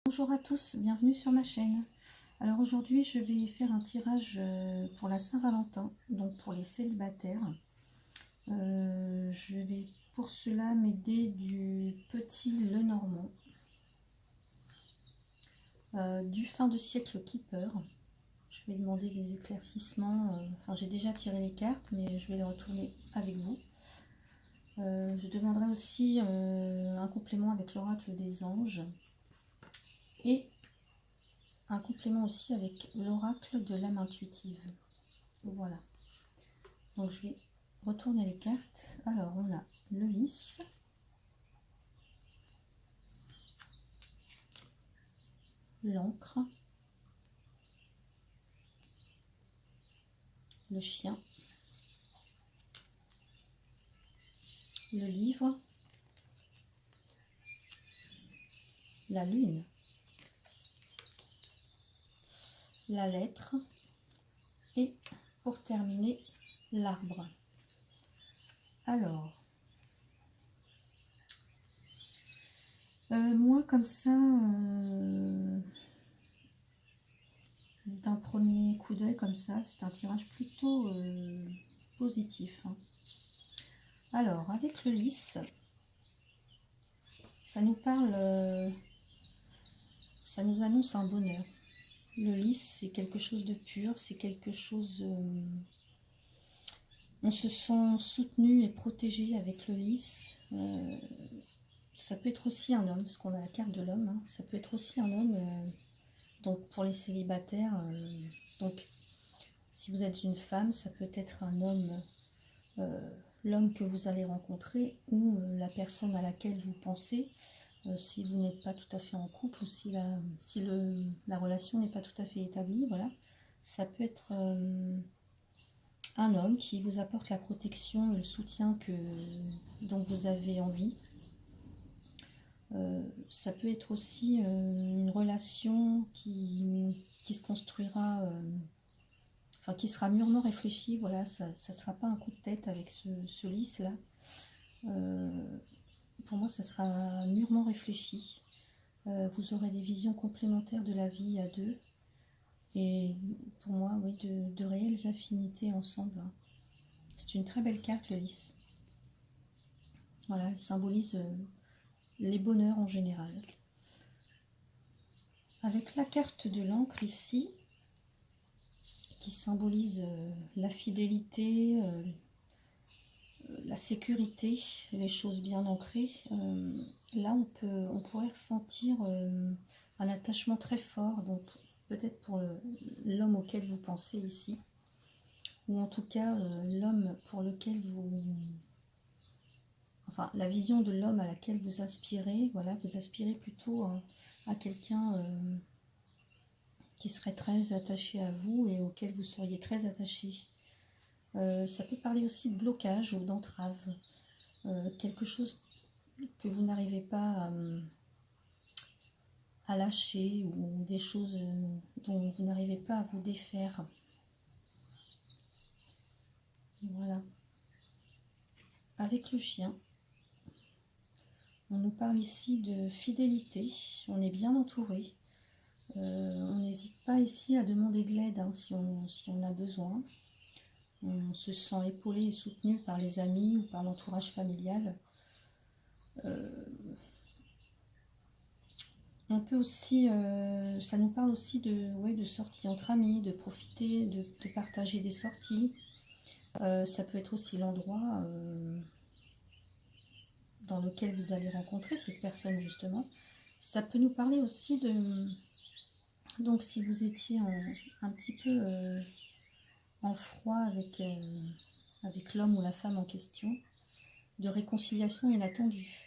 Bonjour à tous, bienvenue sur ma chaîne. Alors aujourd'hui je vais faire un tirage pour la Saint-Valentin, donc pour les célibataires. Je vais pour cela m'aider du petit Lenormand, du fin de siècle Keeper. Je vais demander des éclaircissements, enfin j'ai déjà tiré les cartes mais je vais les retourner avec vous. Je demanderai aussi un complément avec l'oracle des anges et un complément aussi avec l'oracle de l'âme intuitive. Voilà. Donc je vais retourner les cartes. Alors on a le lys, l'encre, le chien, le livre, la lune, la lettre et pour terminer l'arbre. Alors moi comme ça d'un premier coup d'œil comme ça, c'est un tirage plutôt positif, hein. Alors avec le lys, ça nous parle, ça nous annonce un bonheur. Le lys, c'est quelque chose de pur, c'est quelque chose... on se sent soutenu et protégé avec le lys. Ça peut être aussi un homme, parce qu'on a la carte de l'homme. Hein. Ça peut être aussi un homme, donc pour les célibataires. Donc, si vous êtes une femme, ça peut être un homme, l'homme que vous allez rencontrer, ou la personne à laquelle vous pensez. Si vous n'êtes pas tout à fait en couple, ou si la relation n'est pas tout à fait établie, voilà. Ça peut être un homme qui vous apporte la protection et le soutien dont vous avez envie. Ça peut être aussi une relation qui se construira, enfin qui sera mûrement réfléchie. Voilà, ça ne sera pas un coup de tête avec ce lys là. Pour moi, ça sera mûrement réfléchi. Vous aurez des visions complémentaires de la vie à deux. Et pour moi, oui, de réelles affinités ensemble. C'est une très belle carte, le lys. Voilà, elle symbolise les bonheurs en général. Avec la carte de l'encre ici, qui symbolise la fidélité, la sécurité, les choses bien ancrées, là on pourrait ressentir un attachement très fort, donc peut-être pour l'homme auquel vous pensez ici, ou en tout cas l'homme pour lequel vous... Enfin, la vision de l'homme à laquelle vous aspirez, voilà, vous aspirez plutôt à quelqu'un qui serait très attaché à vous et auquel vous seriez très attaché. Ça peut parler aussi de blocage ou d'entrave, quelque chose que vous n'arrivez pas à lâcher ou des choses dont vous n'arrivez pas à vous défaire. Voilà. Avec le chien, on nous parle ici de fidélité, on est bien entouré. On n'hésite pas ici à demander de l'aide hein, si on a besoin. On se sent épaulé et soutenu par les amis ou par l'entourage familial. On peut aussi, ça nous parle aussi de sorties entre amis, de profiter, de partager des sorties. Ça peut être aussi l'endroit dans lequel vous allez rencontrer cette personne justement. Ça peut nous parler aussi de... Donc si vous étiez un petit peu en froid avec l'homme ou la femme en question, de réconciliation inattendue.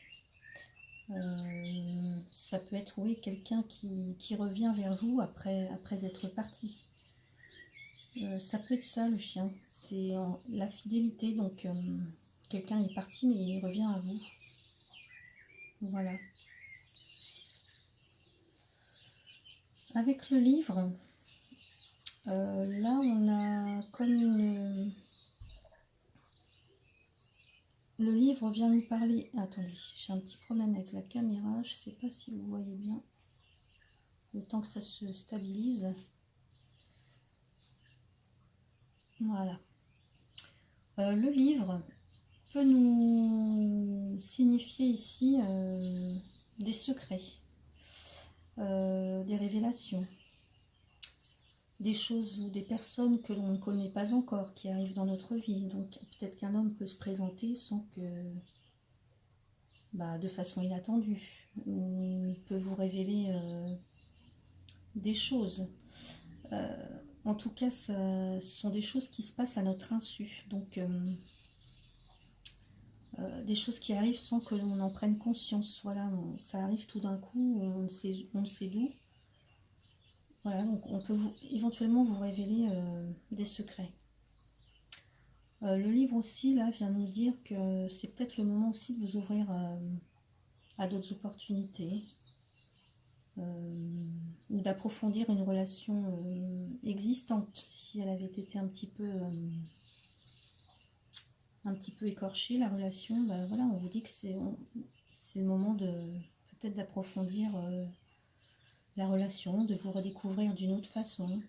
Ça peut être, oui, quelqu'un qui revient vers vous après être parti. Ça peut être ça, le chien. C'est la fidélité, donc quelqu'un est parti, mais il revient à vous. Voilà. Avec le livre, là, on a comme une... Le livre vient nous parler... Attendez, j'ai un petit problème avec la caméra, je ne sais pas si vous voyez bien. temps que ça se stabilise. Voilà. Le livre peut nous signifier ici des secrets, des révélations, des choses ou des personnes que l'on ne connaît pas encore qui arrivent dans notre vie. Donc peut-être qu'un homme peut se présenter sans que, de façon inattendue, ou il peut vous révéler des choses. En tout cas, ce sont des choses qui se passent à notre insu. Donc des choses qui arrivent sans que l'on en prenne conscience. Voilà, ça arrive tout d'un coup, on ne sait d'où. Voilà, donc on peut éventuellement vous révéler des secrets. Le livre aussi, là, vient nous dire que c'est peut-être le moment aussi de vous ouvrir à d'autres opportunités, ou d'approfondir une relation existante, si elle avait été un petit peu écorchée, la relation. Voilà, on vous dit que c'est le moment de peut-être d'approfondir la relation, de vous redécouvrir d'une autre façon,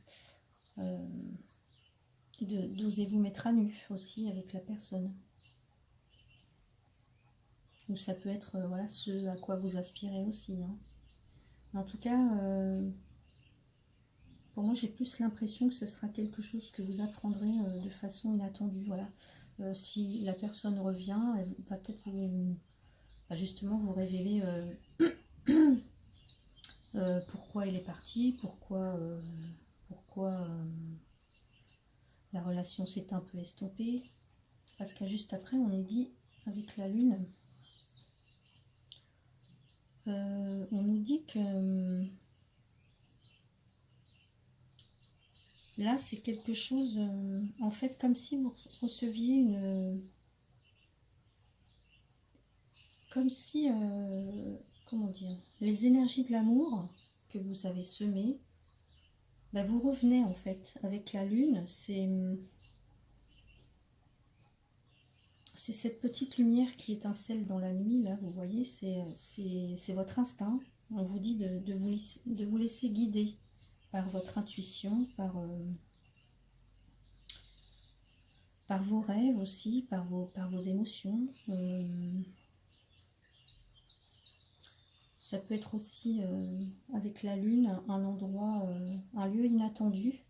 et d'oser vous mettre à nu aussi avec la personne. Ou ça peut être voilà, ce à quoi vous aspirez aussi, hein. En tout cas, pour moi, j'ai plus l'impression que ce sera quelque chose que vous apprendrez de façon inattendue. Voilà. Si la personne revient, elle va peut-être justement vous révéler pourquoi elle est partie, pourquoi la relation s'est un peu estompée. Parce qu'à juste après, on nous dit, avec la lune, on nous dit que là, c'est quelque chose, en fait, comme si vous receviez comme si, comment dire, les énergies de l'amour que vous avez semées, vous revenez en fait avec la lune. C'est cette petite lumière qui étincelle dans la nuit, là, vous voyez, c'est votre instinct. On vous dit de vous laisser guider par votre intuition, par vos rêves aussi, par vos émotions. Ça peut être aussi, avec la lune, un endroit, un lieu inattendu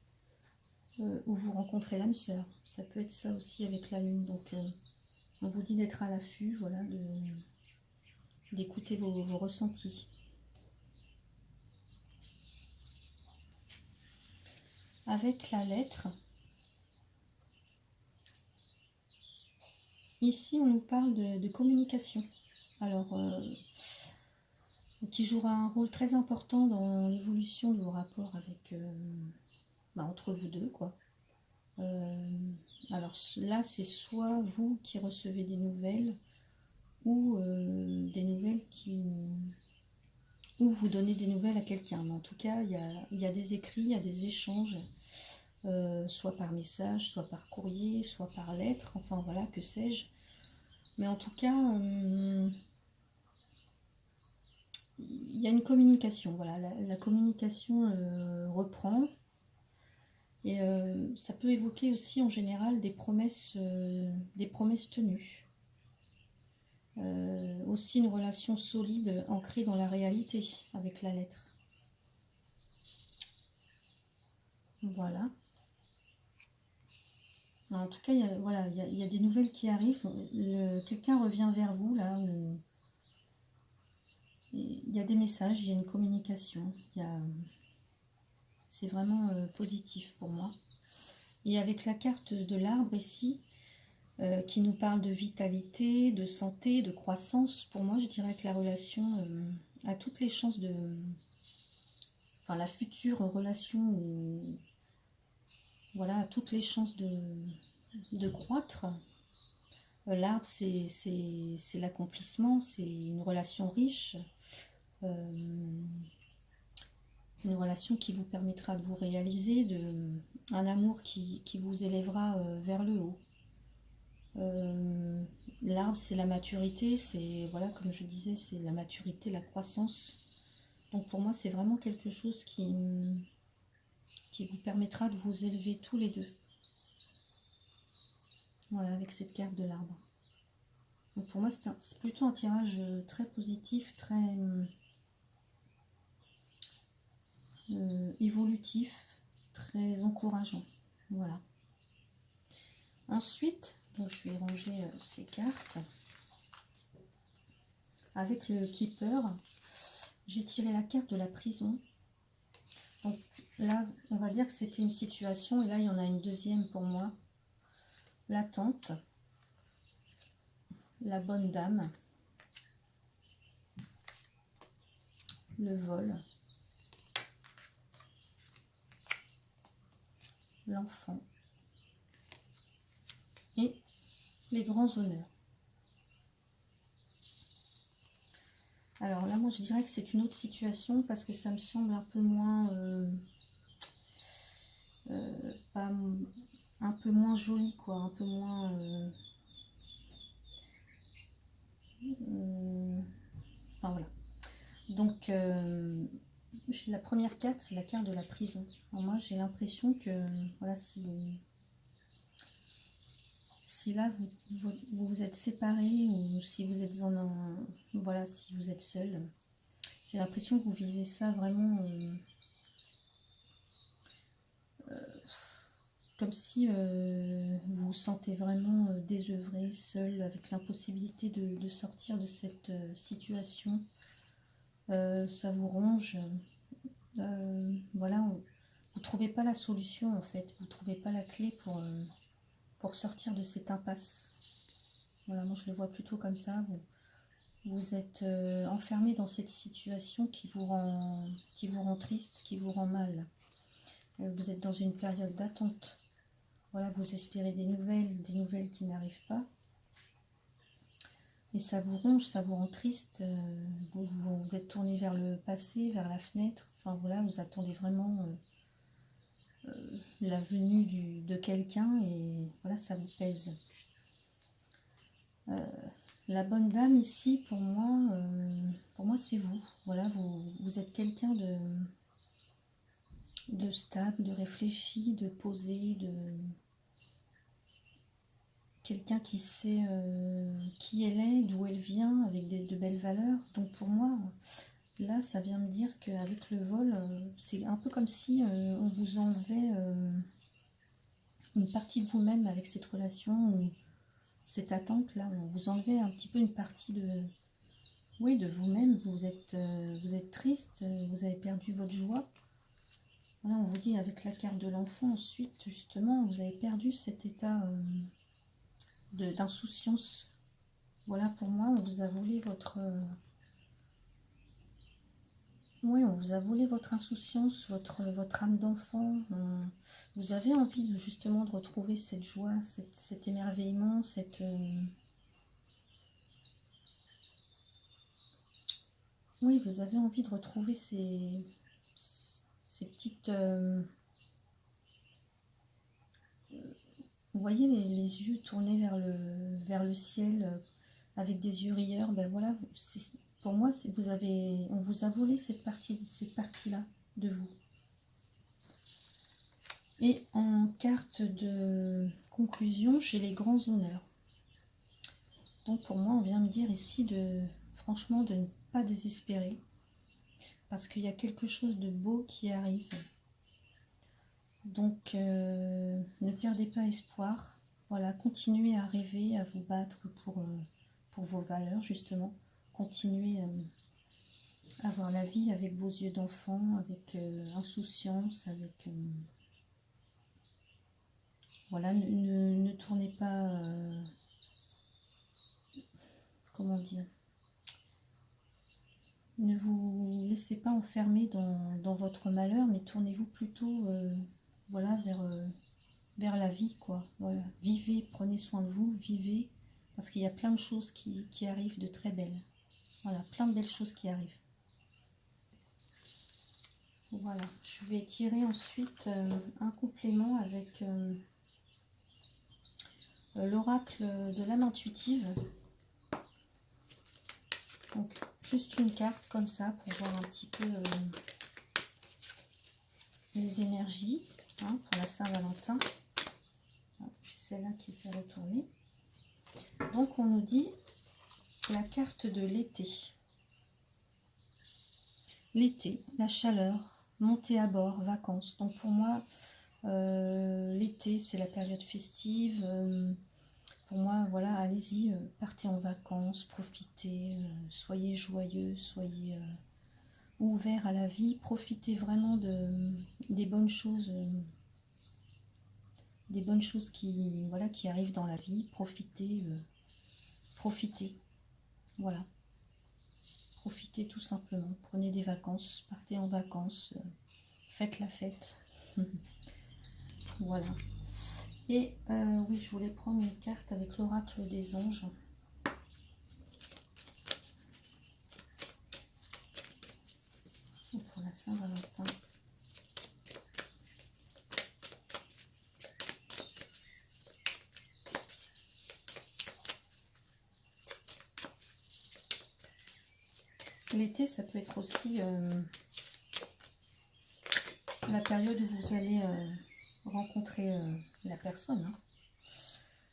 où vous rencontrez l'âme sœur. Ça peut être ça aussi avec la lune. Donc, on vous dit d'être à l'affût, voilà, d'écouter vos ressentis. Avec la lettre, ici on nous parle de communication. Alors, qui jouera un rôle très important dans l'évolution de vos rapports avec, entre vous deux, quoi. Alors là, c'est soit vous qui recevez des nouvelles, ou des nouvelles ou vous donnez des nouvelles à quelqu'un. Mais en tout cas, il y a des écrits, il y a des échanges, soit par message, soit par courrier, soit par lettre, enfin voilà, que sais-je. Mais en tout cas, il y a une communication, voilà, la communication reprend. Et ça peut évoquer aussi en général des promesses tenues. Aussi une relation solide ancrée dans la réalité avec la lettre. Voilà. En tout cas, il y a des nouvelles qui arrivent. Quelqu'un revient vers vous là où il y a des messages, il y a une communication. C'est vraiment positif pour moi. Et avec la carte de l'arbre ici, qui nous parle de vitalité, de santé, de croissance, pour moi, je dirais que la relation a toutes les chances de... Enfin, la future relation, voilà, a toutes les chances de croître. L'arbre, c'est l'accomplissement, c'est une relation riche, une relation qui vous permettra de vous réaliser, un amour qui vous élèvera vers le haut. L'arbre, c'est la maturité, c'est, voilà, comme je disais, c'est la maturité, la croissance Donc pour moi, c'est vraiment quelque chose qui vous permettra de vous élever tous les deux. Voilà, avec cette carte de l'arbre. Donc pour moi, c'est plutôt un tirage très positif, très évolutif, très encourageant. Voilà. Ensuite, donc je vais ranger ces cartes. Avec le Keeper, j'ai tiré la carte de la prison. Donc là, on va dire que c'était une situation, et là, il y en a une deuxième pour moi. L'attente, la bonne dame, le vol, l'enfant et les grands honneurs. Alors là, moi, je dirais que c'est une autre situation parce que ça me semble un peu moins... un peu moins joli, quoi, un peu moins... enfin voilà. Donc, la première carte, c'est la carte de la prison. Alors moi, j'ai l'impression que, voilà, si là, vous vous êtes séparés ou si vous êtes en un... Voilà, si vous êtes seul, j'ai l'impression que vous vivez ça vraiment... comme si vous vous sentez vraiment désœuvré, seul, avec l'impossibilité de sortir de cette situation. Ça vous ronge. Voilà, vous ne trouvez pas la solution en fait. Vous ne trouvez pas la clé pour sortir de cette impasse. Voilà, moi je le vois plutôt comme ça. Vous êtes enfermé dans cette situation qui vous rend triste, qui vous rend mal. Vous êtes dans une période d'attente. Voilà, vous espérez des nouvelles qui n'arrivent pas. Et ça vous ronge, ça vous rend triste. Vous êtes tourné vers le passé, vers la fenêtre. Enfin voilà, vous attendez vraiment la venue de quelqu'un et voilà, ça vous pèse. La bonne dame ici, pour moi c'est vous. Voilà, vous êtes quelqu'un de stable, de réfléchi, de posé, quelqu'un qui sait qui elle est, d'où elle vient, avec de belles valeurs. Donc pour moi, là, ça vient me dire qu'avec le vol, c'est un peu comme si on vous enlevait une partie de vous-même avec cette relation ou cette attente-là. On vous enlevait un petit peu une partie oui, de vous-même. Vous êtes triste, vous avez perdu votre joie. Voilà, on vous dit avec la carte de l'enfant, ensuite, justement, vous avez perdu cet état d'insouciance. Voilà, pour moi, on vous a volé votre... oui, on vous a volé votre insouciance, votre âme d'enfant. Vous avez envie justement de retrouver cette joie, cet émerveillement, oui, vous avez envie de retrouver ces petites... Vous voyez les yeux tournés vers le ciel avec des yeux rieurs. Ben voilà, pour moi, on vous a volé cette partie-là de vous. Et en carte de conclusion, j'ai les grands honneurs. Donc pour moi, on vient me dire ici franchement de ne pas désespérer. Parce qu'il y a quelque chose de beau qui arrive. Donc ne perdez pas espoir. Voilà, continuez à rêver, à vous battre pour vos valeurs justement. Continuez à voir la vie avec vos yeux d'enfant, avec insouciance, avec... voilà, ne tournez pas... comment dire, ne vous laissez pas enfermer dans votre malheur, mais tournez-vous plutôt voilà, vers la vie, quoi. Voilà. Vivez, prenez soin de vous, vivez, parce qu'il y a plein de choses qui arrivent de très belles. Voilà, plein de belles choses qui arrivent. Voilà, je vais tirer ensuite un complément avec l'oracle de l'âme intuitive. Donc, juste une carte comme ça pour voir un petit peu les énergies hein, pour la Saint-Valentin. C'est celle-là qui s'est retournée. Donc on nous dit la carte de l'été. L'été, la chaleur, montée à bord, vacances. Donc pour moi, l'été, c'est la période festive. Pour moi, voilà, allez-y, partez en vacances, profitez, soyez joyeux, soyez ouverts à la vie, profitez vraiment des bonnes choses. Des bonnes choses voilà, qui arrivent dans la vie. Profitez, profitez. Voilà. Profitez tout simplement. Prenez des vacances, partez en vacances, faites la fête. Voilà. Et oui, je voulais prendre une carte avec l'oracle des anges. Pour la Saint-Valentin. L'été, ça peut être aussi la période où vous allez rencontrer la personne. Hein.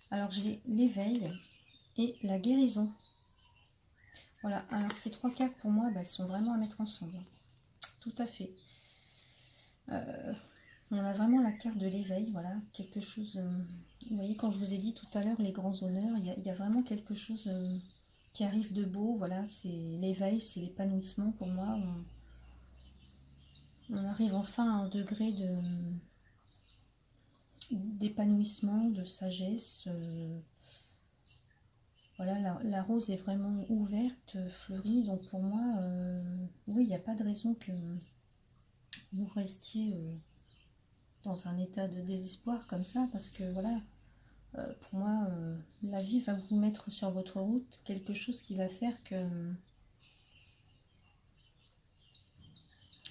Alors, j'ai l'éveil et la guérison. Voilà, alors ces trois cartes, pour moi, elles sont vraiment à mettre ensemble. Tout à fait. On a vraiment la carte de l'éveil, voilà, quelque chose... vous voyez, quand je vous ai dit tout à l'heure, les grands honneurs, il y a vraiment quelque chose... qui arrive de beau, voilà, c'est l'éveil, c'est l'épanouissement pour moi. On arrive enfin à un degré d'épanouissement, de sagesse. Voilà, la rose est vraiment ouverte, fleurie, donc pour moi, oui, il n'y a pas de raison que vous restiez dans un état de désespoir comme ça, parce que voilà, pour moi, la vie va vous mettre sur votre route quelque chose qui va faire que...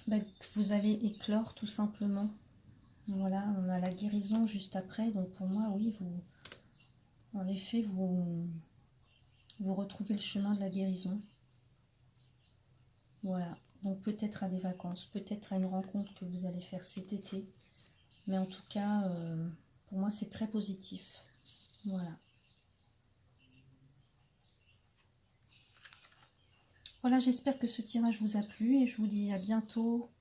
que vous allez éclore tout simplement. Voilà, on a la guérison juste après. Donc pour moi, oui, en effet, vous retrouvez le chemin de la guérison. Voilà, donc peut-être à des vacances, peut-être à une rencontre que vous allez faire cet été. Mais en tout cas, pour moi, c'est très positif. Voilà. Voilà, j'espère que ce tirage vous a plu et je vous dis à bientôt